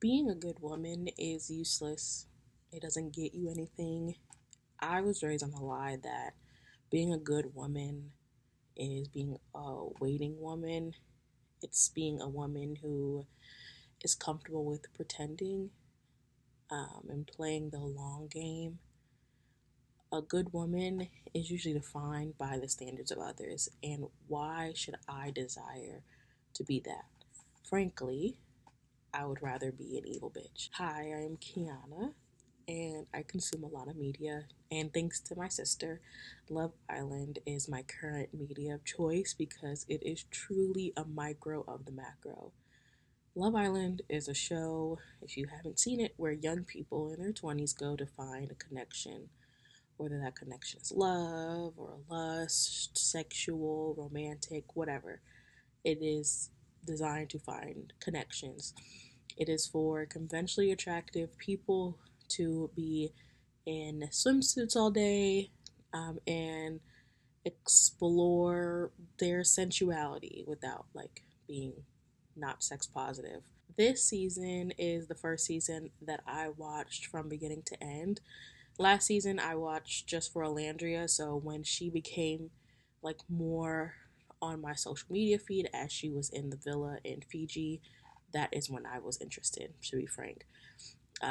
Being a good woman is useless. It doesn't get you anything. I was raised on the lie that being a good woman is being a waiting woman. It's being a woman who is comfortable with pretending and playing the long game. A good woman is usually defined by the standards of others, and why should I desire to be that? Frankly, I would rather be an evil bitch. Hi, I'm Kiana, and I consume a lot of media. And thanks to my sister, Love Island is my current media of choice because it is truly a micro of the macro. Love Island is a show, if you haven't seen it, where young people in their 20s go to find a connection, whether that connection is love or lust, sexual, romantic, whatever. It is designed to find connections. It is for conventionally attractive people to be in swimsuits all day and explore their sensuality without being not sex positive. This season is the first season that I watched from beginning to end. Last season I watched just for Alandria, so when she became more on my social media feed as she was in the villa in Fiji, that is when I was interested, to be frank.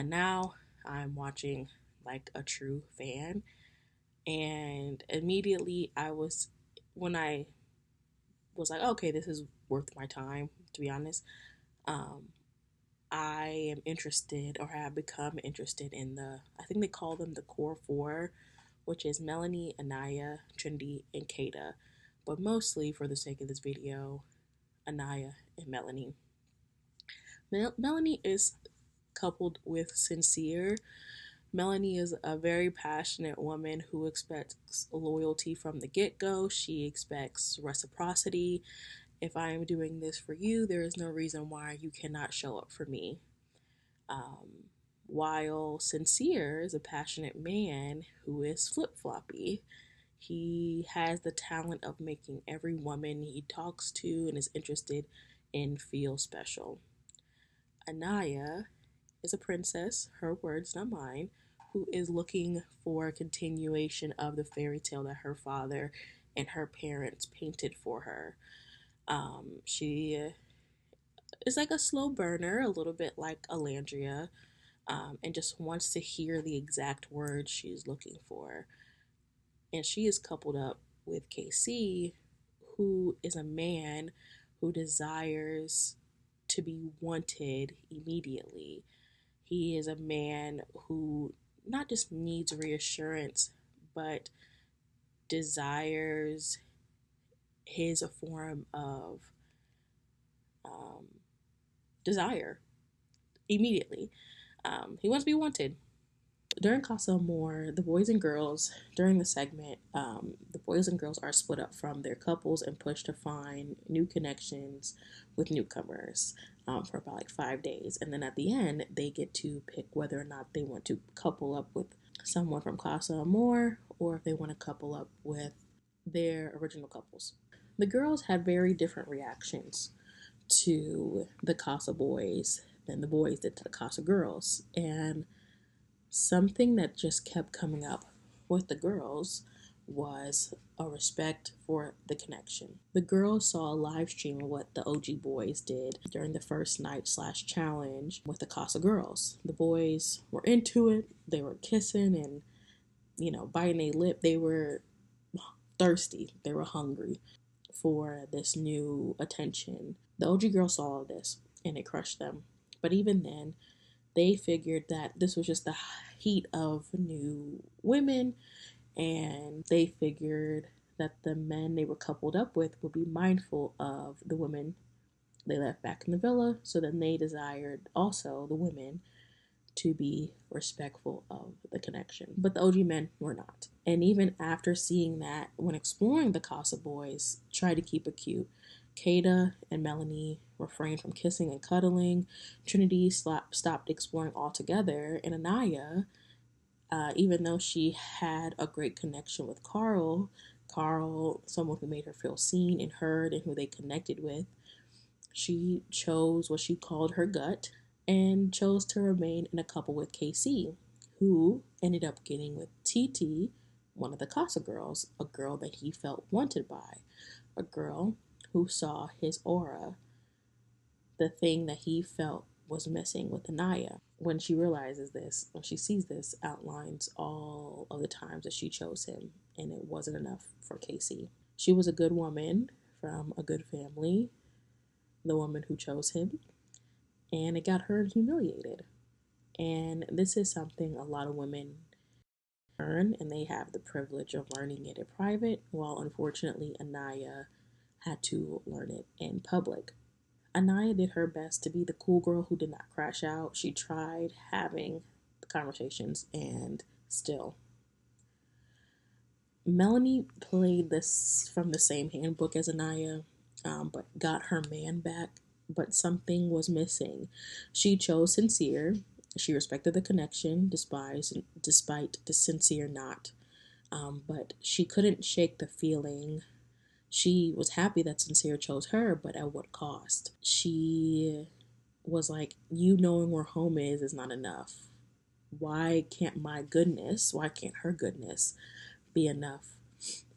Now I'm watching like a true fan, and immediately when I was like, okay, this is worth my time, to be honest. Um, I am interested or have become interested in I think they call them the core four, which is Melanie, Anaya, Trinity, and Kata. But mostly for the sake of this video, Anaya and Melanie. Melanie is coupled with Sincere. Melanie is a very passionate woman who expects loyalty from the get-go. She expects reciprocity. If I am doing this for you, there is no reason why you cannot show up for me. While Sincere is a passionate man who is flip-floppy. He has the talent of making every woman he talks to and is interested in feel special. Anaya is a princess, her words, not mine, who is looking for a continuation of the fairy tale that her father and her parents painted for her. She is like a slow burner, a little bit like Alandria, and just wants to hear the exact words she's looking for. And she is coupled up with KC, who is a man who desires to be wanted immediately. He is a man who not just needs reassurance, but desires his form of um, desire immediately. He wants to be wanted. During Casa Amor, the boys and girls, during the segment, the boys and girls are split up from their couples and pushed to find new connections with newcomers for about 5 days. And then at the end, they get to pick whether or not they want to couple up with someone from Casa Amor or if they want to couple up with their original couples. The girls had very different reactions to the Casa boys than the boys did to the Casa girls. And something that just kept coming up with the girls was a respect for the connection. The girls saw a live stream of what the OG boys did during the first night / challenge with the Casa girls. The boys were into it. They were kissing and, biting their lip. They were thirsty. They were hungry for this new attention. The OG girls saw all this and it crushed them. But even then, they figured that this was just the heat of new women, and they figured that the men they were coupled up with would be mindful of the women they left back in the villa. So then they desired also the women to be respectful of the connection. But the OG men were not. And even after seeing that, when exploring the Casa boys, tried to keep it cute. Kata and Melanie refrained from kissing and cuddling. Trinity stopped exploring altogether. And Anaya, even though she had a great connection with Carl, someone who made her feel seen and heard and who they connected with, she chose what she called her gut and chose to remain in a couple with KC, who ended up getting with TT, one of the Casa girls, a girl that he felt wanted by, a girl who saw his aura, the thing that he felt was missing with Anaya. When she realizes this, when she sees this, outlines all of the times that she chose him, and it wasn't enough for Casey. She was a good woman from a good family, the woman who chose him, and it got her humiliated. And this is something a lot of women learn, and they have the privilege of learning it in private, while unfortunately Anaya had to learn it in public. Anaya did her best to be the cool girl who did not crash out. She tried having conversations, and still. Melanie played this from the same handbook as Anaya, but got her man back, but something was missing. She chose sincere. She respected the connection, despite the sincere not. But she couldn't shake the feeling. She was happy that Sincere chose her, but at what cost? She was like, you knowing where home is not enough. Why can't her goodness be enough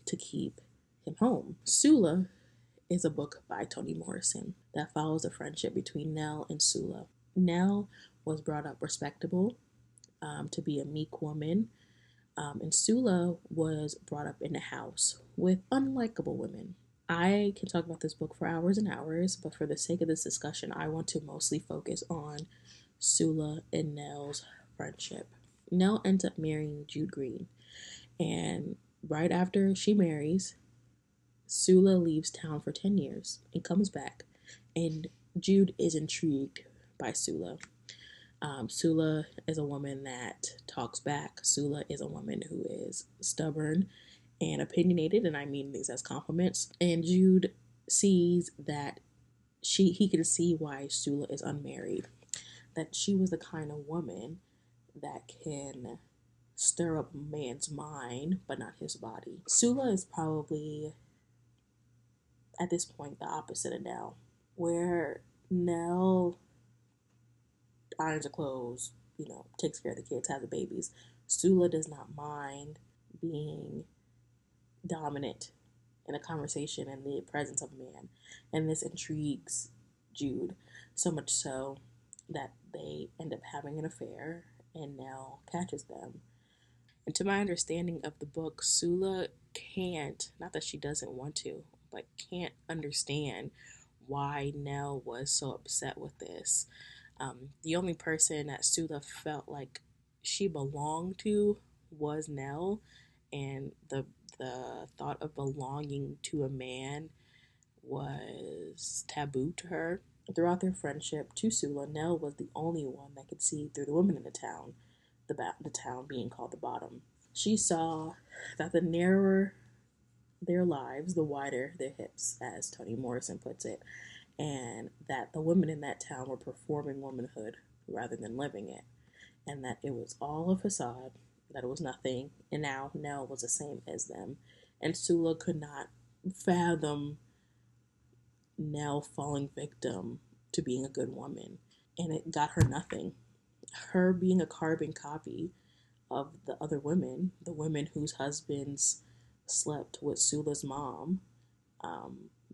to keep him home? Sula is a book by Toni Morrison that follows the friendship between Nell and Sula. Nell was brought up respectable, to be a meek woman, and Sula was brought up in a house with unlikable women. I can talk about this book for hours and hours, but for the sake of this discussion, I want to mostly focus on Sula and Nell's friendship. Nell ends up marrying Jude Green, and right after she marries, Sula leaves town for 10 years and comes back, and Jude is intrigued by Sula. Sula is a woman that talks back. Sula is a woman who is stubborn and opinionated, and I mean these as compliments. And Jude sees that he can see why Sula is unmarried, that she was the kind of woman that can stir up a man's mind, but not his body. Sula is probably, at this point, the opposite of Nell, where Nell irons her clothes, takes care of the kids, has the babies. Sula does not mind being dominant in a conversation in the presence of a man. And this intrigues Jude, so much so that they end up having an affair, and Nell catches them. And to my understanding of the book, Sula can't, not that she doesn't want to, but can't understand why Nell was so upset with this. The only person that Sula felt like she belonged to was Nell, and the thought of belonging to a man was taboo to her. Throughout their friendship to Sula, Nell was the only one that could see through the women in the town, the town being called the bottom. She saw that the narrower their lives, the wider their hips, as Toni Morrison puts it, and that the women in that town were performing womanhood rather than living it, and that it was all a facade, that it was nothing, and now Nell was the same as them. And Sula could not fathom Nell falling victim to being a good woman, and it got her nothing. Her being a carbon copy of the other women, the women whose husbands slept with Sula's mom,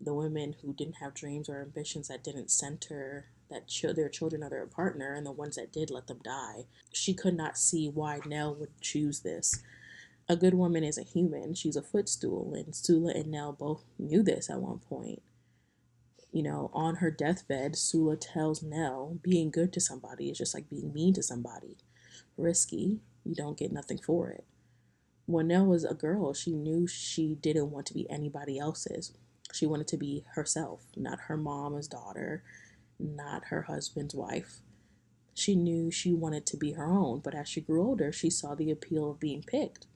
the women who didn't have dreams or ambitions, that didn't center their children or their partner, and the ones that did let them die. She could not see why Nell would choose this. A good woman is a human. She's a footstool, and Sula and Nell both knew this at one point. On her deathbed, Sula tells Nell being good to somebody is just like being mean to somebody. Risky, you don't get nothing for it. When Nell was a girl, she knew she didn't want to be anybody else's. She wanted to be herself, not her mama's daughter, not her husband's wife. She knew she wanted to be her own, but as she grew older, she saw the appeal of being picked.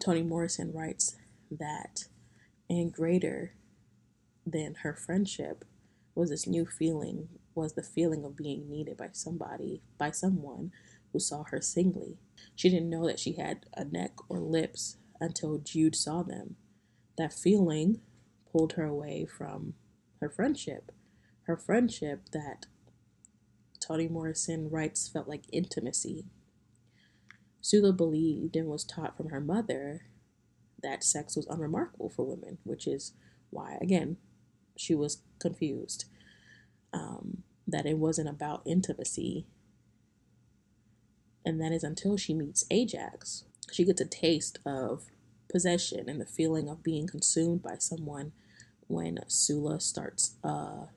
Toni Morrison writes that, and greater than her friendship was the feeling of being needed by someone who saw her singly. She didn't know that she had a neck or lips until Jude saw them. That feeling pulled her away from her friendship that Toni Morrison writes, felt like intimacy. Sula believed and was taught from her mother that sex was unremarkable for women, which is why, again, she was confused. That it wasn't about intimacy. And that is until she meets Ajax. She gets a taste of possession and the feeling of being consumed by someone when Sula starts a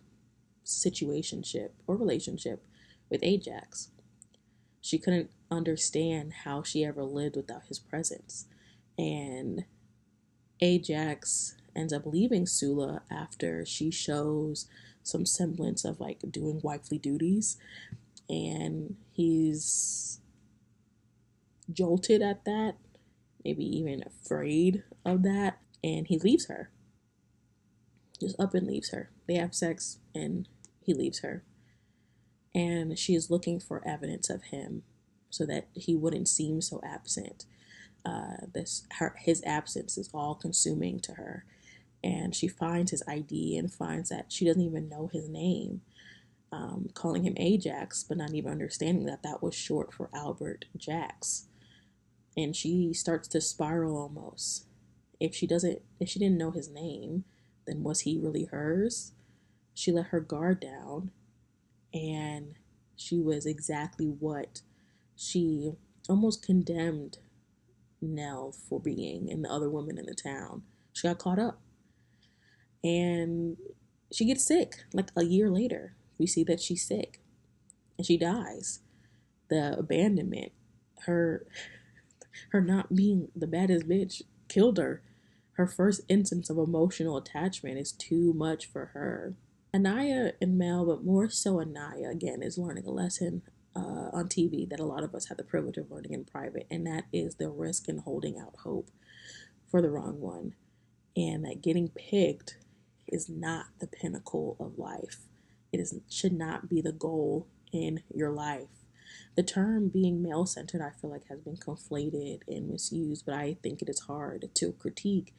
situationship or relationship with Ajax. She couldn't understand how she ever lived without his presence. And Ajax ends up leaving Sula after she shows some semblance of like doing wifely duties. And he's jolted at that, maybe even afraid of that. And he leaves her, just up and leaves her. They have sex and he leaves her. And she is looking for evidence of him so that he wouldn't seem so absent. His absence is all consuming to her, and she finds his ID and finds that she doesn't even know his name, calling him Ajax, but not even understanding that that was short for Albert Jax. And she starts to spiral almost. If she didn't know his name, then was he really hers? She let her guard down, and she was exactly what she almost condemned Nell for being and the other women in the town. She got caught up. And she gets sick. Like a year later, we see that she's sick and she dies. The abandonment, her her not being the baddest bitch killed her. Her first instance of emotional attachment is too much for her. Anaya and Mel, but more so Anaya, again, is learning a lesson on TV that a lot of us have the privilege of learning in private, and that is the risk in holding out hope for the wrong one. And that getting picked is not the pinnacle of life. Should not be the goal in your life. The term being male centered, I feel like, has been conflated and misused, but I think it is hard to critique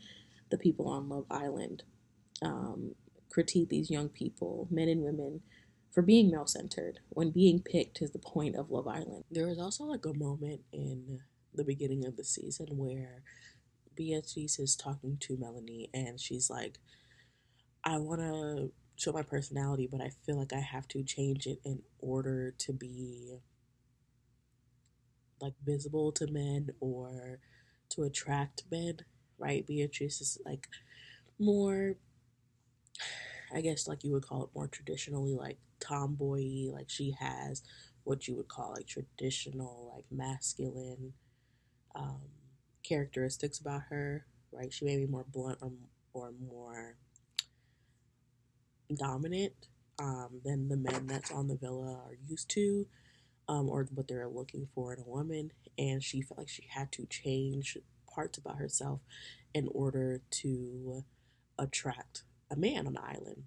the people on Love Island, critique these young people, men and women, for being male centered when being picked is the point of Love Island. There was also like a moment in the beginning of the season where Beatrice is talking to Melanie and she's like, I want to show my personality, but I feel like I have to change it in order to be like visible to men or to attract men, right? Beatrice is like more, I guess, like you would call it more traditionally like tomboy, like she has what you would call like traditional, like masculine um, characteristics about her, right? She may be more blunt or more dominant than the men that's on the villa are used to, or what they're looking for in a woman. And she felt like she had to change parts about herself in order to attract a man on the island.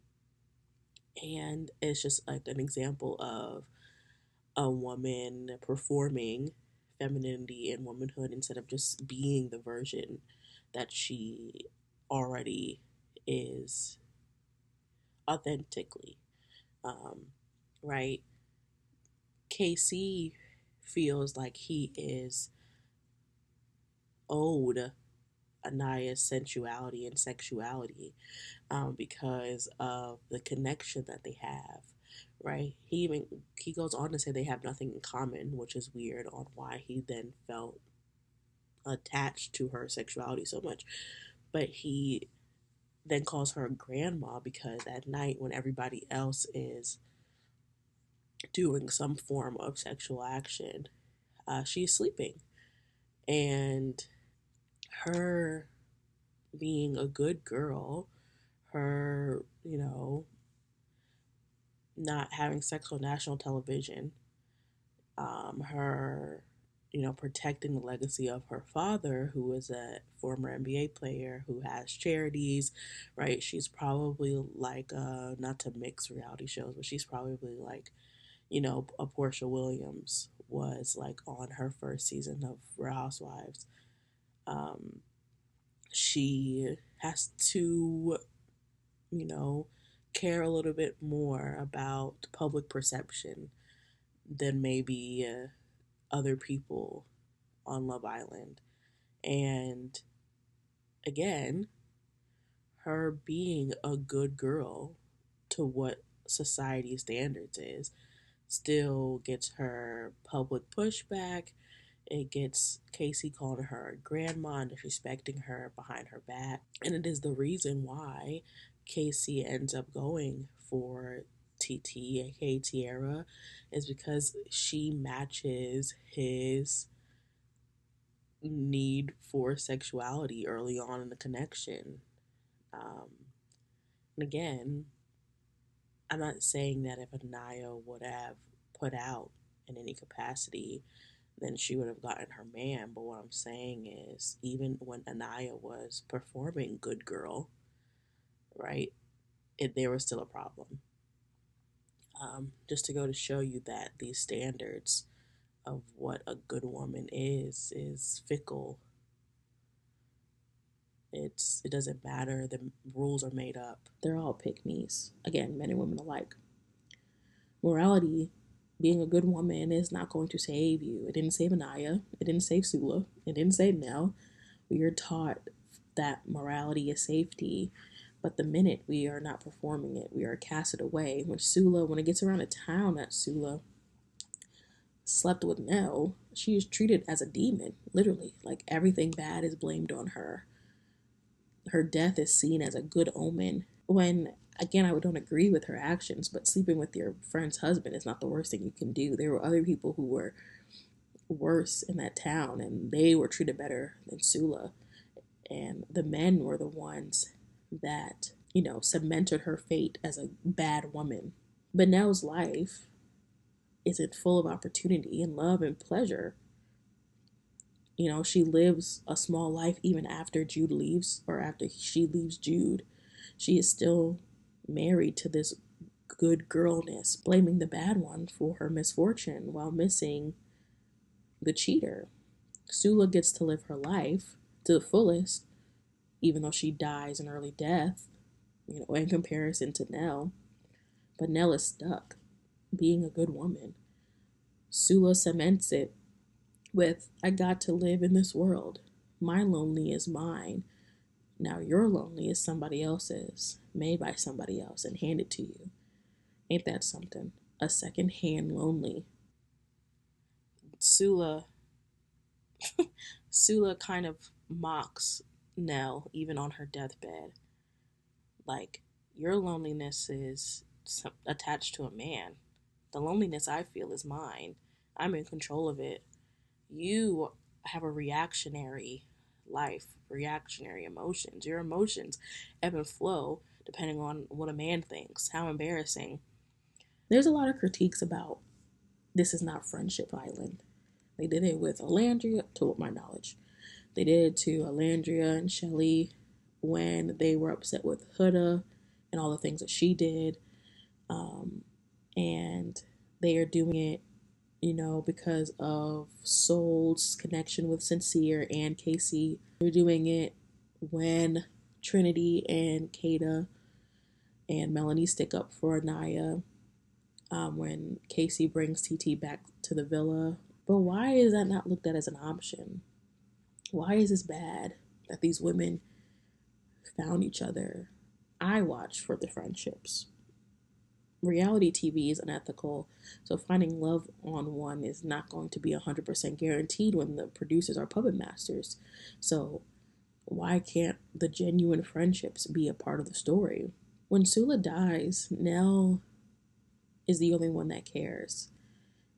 And it's just like an example of a woman performing femininity and womanhood instead of just being the version that she already is authentically, um, right? KC feels like he is owed Anaya's sensuality and sexuality, because of the connection that they have, right? He goes on to say they have nothing in common, which is weird on why he then felt attached to her sexuality so much. But he then calls her a grandma because at night when everybody else is doing some form of sexual action, she's sleeping. And her being a good girl, her, not having sex on national television, her, protecting the legacy of her father, who was a former NBA player who has charities, right? She's probably like, not to mix reality shows, but she's probably like, a Portia Williams was like on her first season of Real Housewives. Um, she has to, you know, care a little bit more about public perception than maybe other people on Love Island. And again, her being a good girl to what society standards is still gets her public pushback. It gets Casey calling her a grandma and disrespecting her behind her back. And it is the reason why Casey ends up going for TT, aka Tierra, is because she matches his need for sexuality early on in the connection. Um, and again, I'm not saying that if Anaya would have put out in any capacity, then she would have gotten her man. But what I'm saying is, even when Anaya was performing Good Girl, right, there was still a problem. Just to go to show you that these standards of what a good woman is fickle. It doesn't matter. The rules are made up. They're all pick me's. Again, men and women alike. Morality, being a good woman, is not going to save you. It didn't save Anaya. It didn't save Sula. It didn't save Nell. We are taught that morality is safety, but the minute we are not performing it, we are casted away. When it gets around a town that Sula slept with Nell, she is treated as a demon, literally. Like everything bad is blamed on her. Her death is seen as a good omen. When, again, I don't agree with her actions, but sleeping with your friend's husband is not the worst thing you can do. There were other people who were worse in that town, and they were treated better than Sula. And the men were the ones that, cemented her fate as a bad woman. But Nell's life isn't full of opportunity and love and pleasure. She lives a small life even after Jude leaves, or after she leaves Jude. She is still married to this good girlness, blaming the bad one for her misfortune while missing the cheater. Sula gets to live her life to the fullest, even though she dies an early death, in comparison to Nell. But Nell is stuck being a good woman. Sula cements it with, I got to live in this world. My lonely is mine. Now your lonely is somebody else's, made by somebody else and handed to you. Ain't that something? A second-hand lonely. Sula kind of mocks Nell even on her deathbed. Like, your loneliness is attached to a man. The loneliness I feel is mine. I'm in control of it. You have a reactionary life, reactionary emotions. Your emotions ebb and flow depending on what a man thinks. How embarrassing. There's a lot of critiques about This Is Not Friendship Island. They did it with Alandria, to my knowledge. They did it to Alandria and Shelly when they were upset with Huda and all the things that she did. And they are doing it, because of Soul's connection with Sincere and Casey. They're doing it when Trinity and Kata and Melanie stick up for Anaya. When Casey brings TT back to the villa. But why is that not looked at as an option? Why is this bad that these women found each other? I watch for the friendships. Reality TV is unethical, so finding love on one is not going to be 100% guaranteed when the producers are puppet masters. So why can't the genuine friendships be a part of the story? When Sula dies, Nell is the only one that cares.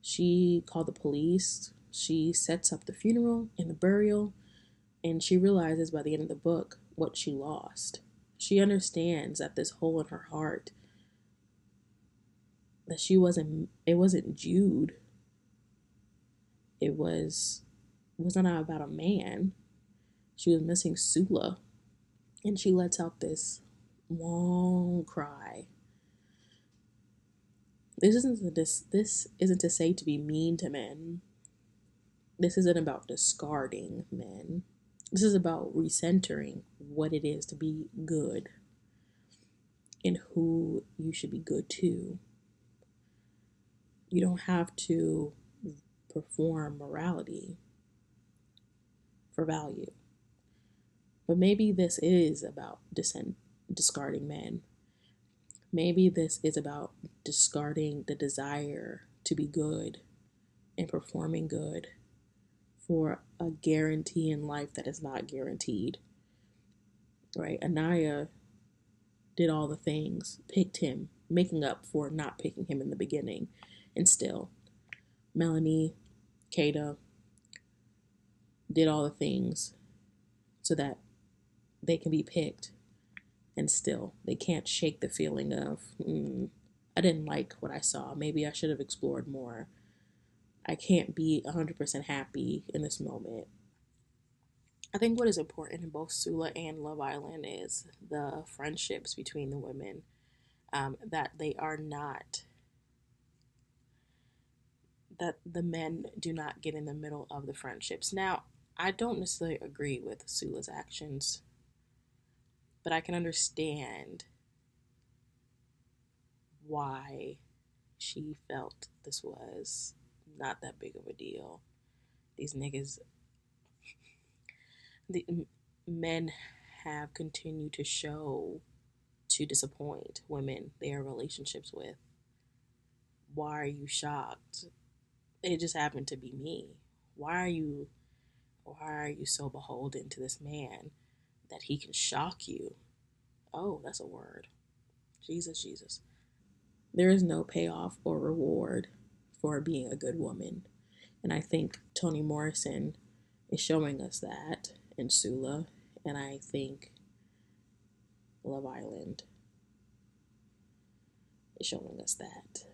She called the police, she sets up the funeral and the burial, and she realizes by the end of the book what she lost. She understands that this hole in her heart, that it wasn't Jude. It wasn't about a man. She was missing Sula. And she lets out this long cry. This isn't to say to be mean to men. This isn't about discarding men. This is about recentering what it is to be good and who you should be good to. You don't have to perform morality for value. But maybe this is about discarding men. Maybe this is about discarding the desire to be good and performing good for a guarantee in life that is not guaranteed. Right? Anaya did all the things, picked him, making up for not picking him in the beginning. And still, Melanie, Kata did all the things so that they can be picked. And still, they can't shake the feeling of, I didn't like what I saw. Maybe I should have explored more. I can't be 100% happy in this moment. I think what is important in both Sula and Love Island is the friendships between the women. That they are not, that the men do not get in the middle of the friendships. Now, I don't necessarily agree with Sula's actions, but I can understand why she felt this was not that big of a deal. These niggas, the men have continued to show to disappoint women they are in relationships with. Why are you shocked? It just happened to be me. Why are you so beholden to this man that he can shock you? Oh, that's a word. Jesus, Jesus. There is no payoff or reward for being a good woman. And I think Toni Morrison is showing us that in Sula. And I think Love Island is showing us that.